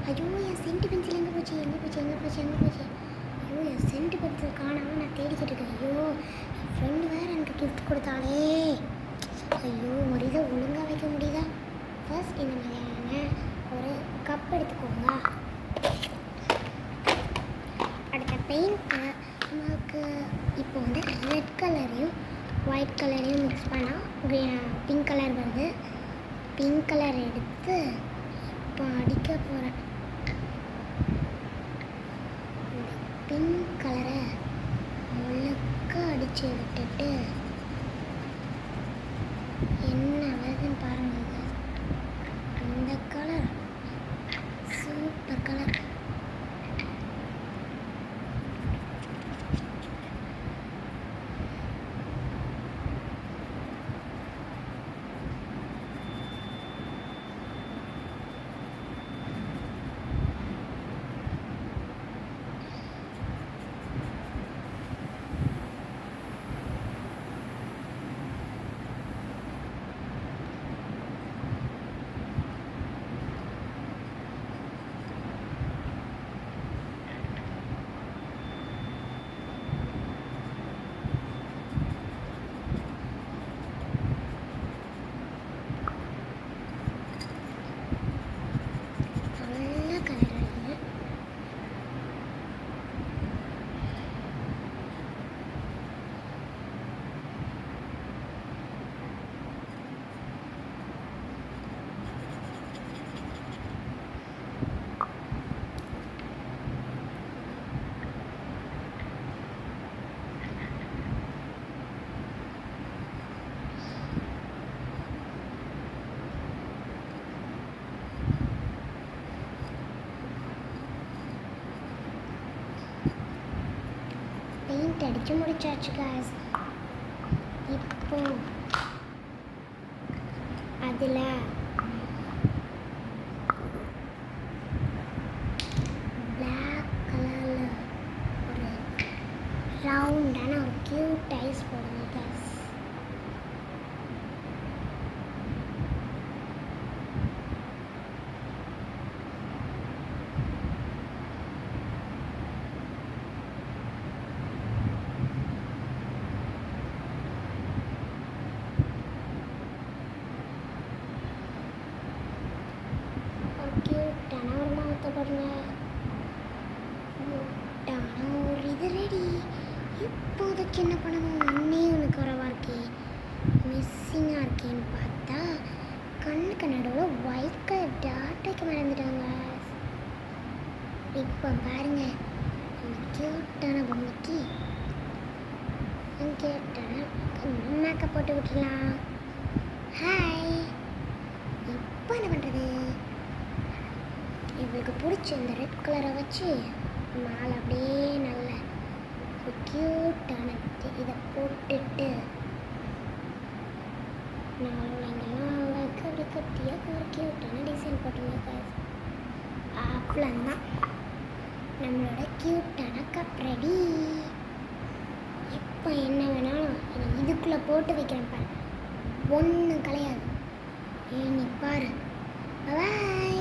ஐயோ என் send pencil எங்கே போச்சு எங்கே போச்சு எங்கே போச்சு எங்கே போச்சு? ஐயோ என் சென்ட் பென்சில் காணாமல் நான் தேடிக்கிட்டு இருக்கேன். ஐயோ என் ஃப்ரெண்டு வேறு எனக்கு கிஃப்ட் கொடுத்தாலே. ஐயோ ஒரு இதை ஒழுங்காக வைக்க முடியுதா? ஃபர்ஸ்ட் இந்த மாதிரியான ஒரு கப் எடுத்துக்கோங்க. அடுத்த பெயிண்ட் நமக்கு இப்போ வந்து ரெட் கலரையும் ஒயிட் கலரையும் மிக்ஸ் பண்ணால் பிங்க் கலர் வருது. பிங்க் கலர் எடுத்து இப்போ அடிக்க போகிறேன். இந்த பிங்க் கலரை முழுக்க அடித்து விட்டுட்டு என்ன வருதுன்னு பாருங்க. அந்த கலர் சூப்பர் கலர். பெயிண்ட் அடித்து முடிச்சாச்சு காய்ஸ். இப்போ அதில் பிளாக் கலரில் ஒரு ரவுண்டான ஒரு க்யூட் ஐஸ் போடுங்க காய்ஸ். கியூட்டான ஒரு மரத்தை பாருங்க. கியூட்டான ஒரு இது ரெடி. இப்போதைக்கு என்ன பண்ணணும்? இன்னும் ஒன்று குறைவாக இருக்கே, மிஸ்ஸிங்காக இருக்கேன்னு பார்த்தா கண்ணுக்கு நடுவில் ஒயிட் கலர் டாட் வைக்க மறந்துட்டாங்க. இப்போ பாருங்க இந்த கியூட்டான பொம்மைக்கு கியூட்டான மேக்கப் போட்டு விட்டுடலாம். ஹாய். இப்போ என்ன பண்ணுறது? இவளுக்கு பிடிச்ச இந்த ரெட் கலரை வச்சு மேலே அப்படியே நல்ல ஒரு க்யூட்டான இதை போட்டுட்டு நாளைங்கெல்லாம் அவளுக்கு அப்படி கட்டியாக ஒரு க்யூட்டான டிசைன் போட்டுருங்க. அவ்வளோதான் நம்மளோட க்யூட்டான கப் ரெடி. இப்போ என்ன வேணாலும் இதுக்குள்ளே போட்டு வைக்கிறேன் பாரு, ஒன்றும் கிடையாது. நீ பாரு. பாய்.